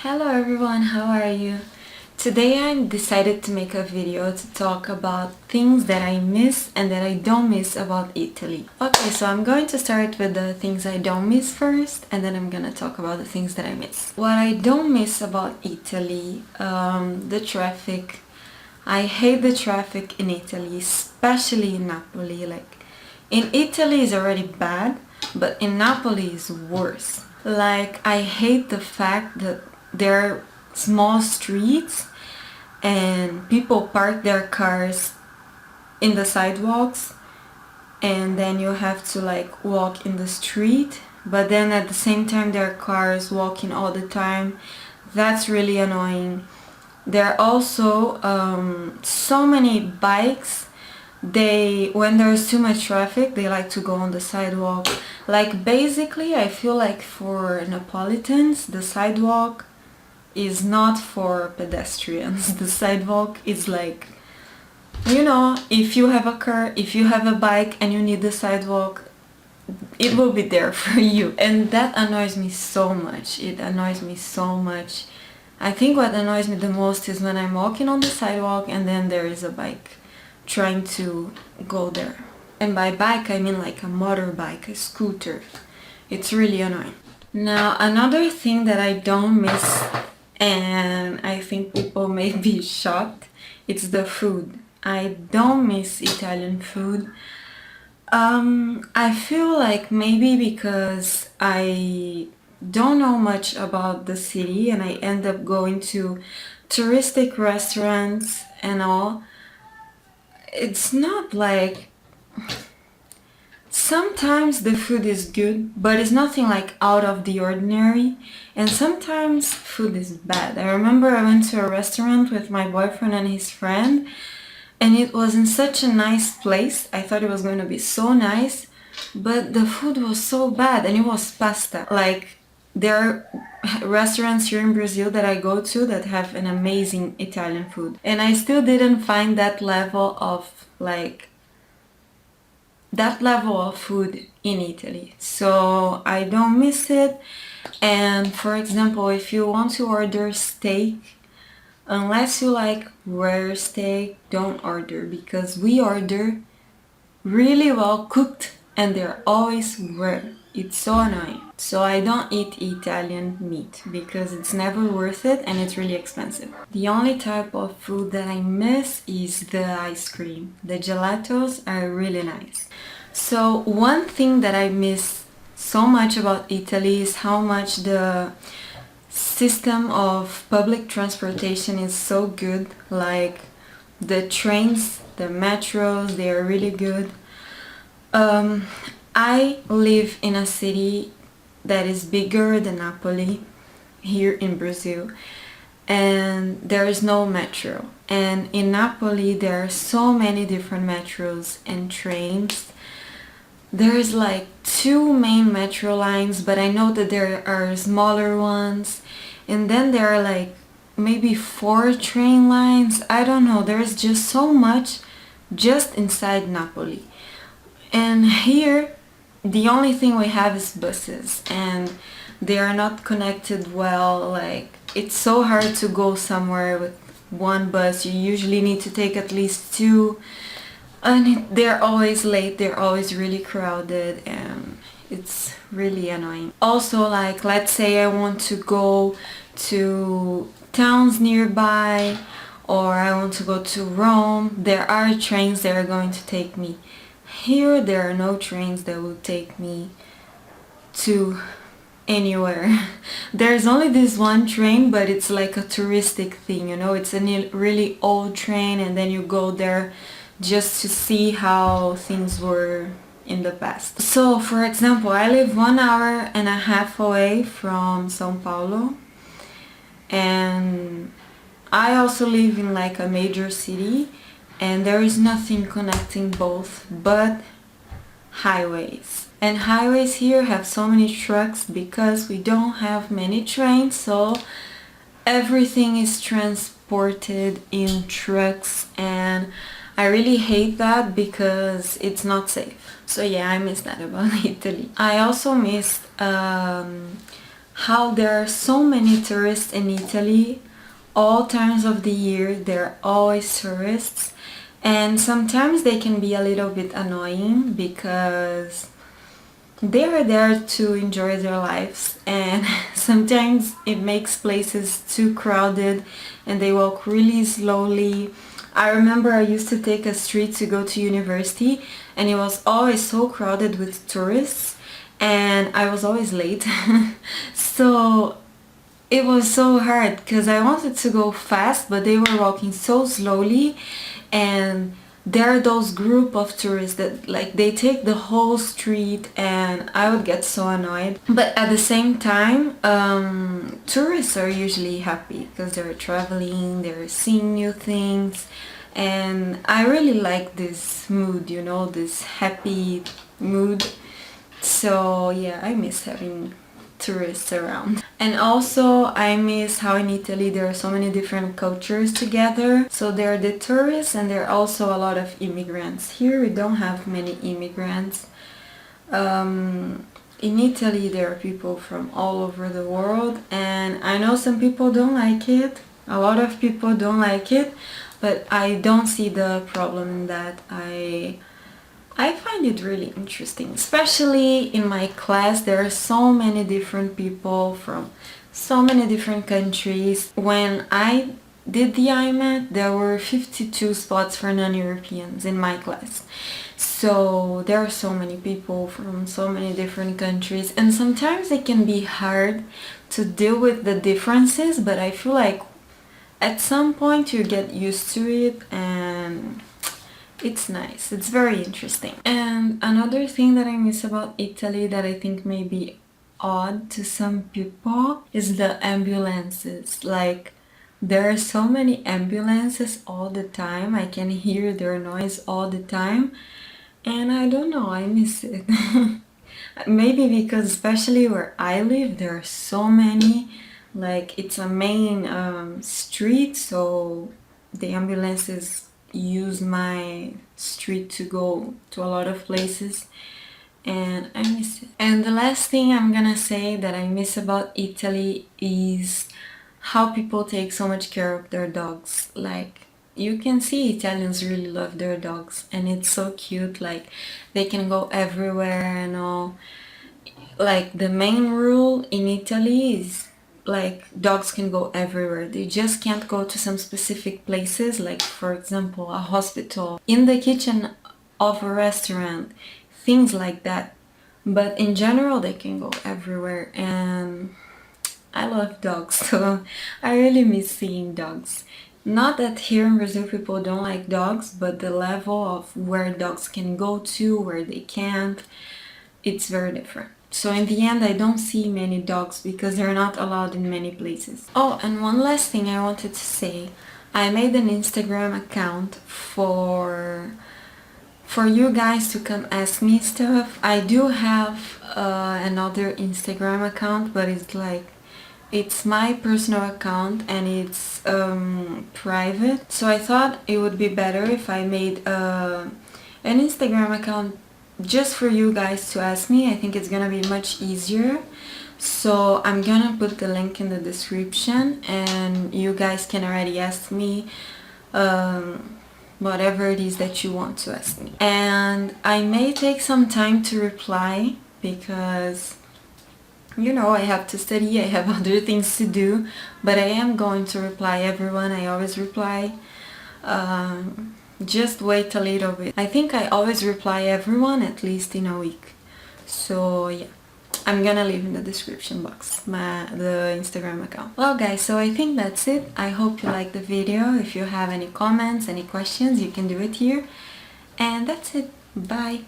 Hello everyone, how are you? Today I decided to make a video to talk about things that I miss and that I don't miss about Italy. Okay, so I'm going to start with the things I don't miss first, and then I'm gonna talk about the things that I miss. What I don't miss about Italy, the traffic. I hate the traffic in Italy, especially in Napoli. Like, in Italy is already bad, but in Napoli is worse. Like, I hate the fact that there are small streets and people park their cars in the sidewalks, and then you have to like walk in the street, but then at the same time there are cars walking all the time. That's really annoying. There are also so many bikes. When there's too much traffic, they like to go on the sidewalk. Like, basically I feel like for Neapolitans the sidewalk is not for pedestrians. The sidewalk is like, if you have a car, if you have a bike and you need the sidewalk, it will be there for you. And that annoys me so much. It annoys me so much. I think what annoys me the most is when I'm walking on the sidewalk and then there is a bike trying to go there. And by bike I mean like a motorbike, a scooter. It's really annoying. Now, another thing that I don't miss, and I think people may be shocked, it's the food. I don't miss Italian food. I feel like maybe because I don't know much about the city and I end up going to touristic restaurants and all. It's not like, sometimes the food is good, but it's nothing like out of the ordinary, and sometimes food is bad. I remember I went to a restaurant with my boyfriend and his friend, and it was in such a nice place. I thought it was going to be so nice, but the food was so bad, and it was pasta. Like, there are restaurants here in Brazil that I go to that have an amazing Italian food, and I still didn't find that level of food in Italy, so I don't miss it. And for example, if you want to order steak, unless you like rare steak, don't order, because we order really well cooked and they're always rare. It's so annoying. So I don't eat Italian meat because it's never worth it and it's really expensive. The only type of food that I miss is the ice cream. The gelatos are really nice. So one thing that I miss so much about Italy is how much the system of public transportation is so good. Like, the trains, the metros, they are really good. I live in a city that is bigger than Napoli here in Brazil, and there is no metro. And in Napoli there are so many different metros and trains. There's like two main metro lines, but I know that there are smaller ones, and then there are like maybe 4 train lines. I don't know, there's just so much just inside Napoli. And here the only thing we have is buses, and they are not connected well. Like, it's so hard to go somewhere with one bus. You usually need to take at least 2, and they're always late, they're always really crowded, and it's really annoying. Also, like, let's say I want to go to towns nearby, or I want to go to Rome, there are trains that are going to take me. Here there are no trains that will take me to anywhere. There's only this one train, but it's like a touristic thing, it's a really old train, and then you go there just to see how things were in the past. So, for example, I live 1.5 hours away from São Paulo, and I also live in like a major city, and there is nothing connecting both but highways. And highways here have so many trucks because we don't have many trains, so everything is transported in trucks, and I really hate that because it's not safe. So yeah, I miss that about Italy. I also missed how there are so many tourists in Italy. All times of the year there are always tourists, and sometimes they can be a little bit annoying because they are there to enjoy their lives, and sometimes it makes places too crowded and they walk really slowly. I remember I used to take a street to go to university, and it was always so crowded with tourists and I was always late. So it was so hard because I wanted to go fast, but they were walking so slowly, and there are those group of tourists that like they take the whole street, and I would get so annoyed. But at the same time, tourists are usually happy because they're traveling, they're seeing new things, and I really like this mood, you know, this happy mood. So yeah, I miss having tourists around. And also I miss how in Italy there are so many different cultures together. So there are the tourists and there are also a lot of immigrants. Here we don't have many immigrants. In Italy there are people from all over the world, and I know some people don't like it. A lot of people don't like it, but I don't see the problem in that. I find it really interesting, especially in my class. There are so many different people from so many different countries. When I did the IMAT, there were 52 spots for non-Europeans in my class. So there are so many people from so many different countries, and sometimes it can be hard to deal with the differences, but I feel like at some point you get used to it and it's nice. It's very interesting. And another thing that I miss about Italy that I think may be odd to some people is the ambulances. Like, there are so many ambulances all the time. I can hear their noise all the time. And I don't know, I miss it. Maybe because especially where I live, there are so many. Like, it's a main street, so the ambulances use my street to go to a lot of places, and I miss it. And the last thing I'm gonna say that I miss about Italy is how people take so much care of their dogs. Like, you can see Italians really love their dogs, and it's so cute. Like, they can go everywhere and all. Like, the main rule in Italy is like dogs can go everywhere. They just can't go to some specific places, like for example a hospital, in the kitchen of a restaurant, things like that. But in general they can go everywhere, and I love dogs, so I really miss seeing dogs. Not that here in Brazil people don't like dogs, but the level of where dogs can go to, where they can't, it's very different. So in the end, I don't see many dogs because they're not allowed in many places. Oh, and one last thing I wanted to say. I made an Instagram account for you guys to come ask me stuff. I do have another Instagram account, but it's my personal account and it's private. So I thought it would be better if I made an Instagram account just for you guys to ask me. I think it's gonna be much easier. So I'm gonna put the link in the description, and you guys can already ask me whatever it is that you want to ask me. And I may take some time to reply because, you know, I have to study, I have other things to do, but I am going to reply everyone. I always reply. Just wait a little bit. I think I always reply everyone at least in a week. So yeah, I'm gonna leave in the description box the Instagram account. Well guys, so I think that's it. I hope you liked the video. If you have any comments, any questions, you can do it here. And that's it. Bye.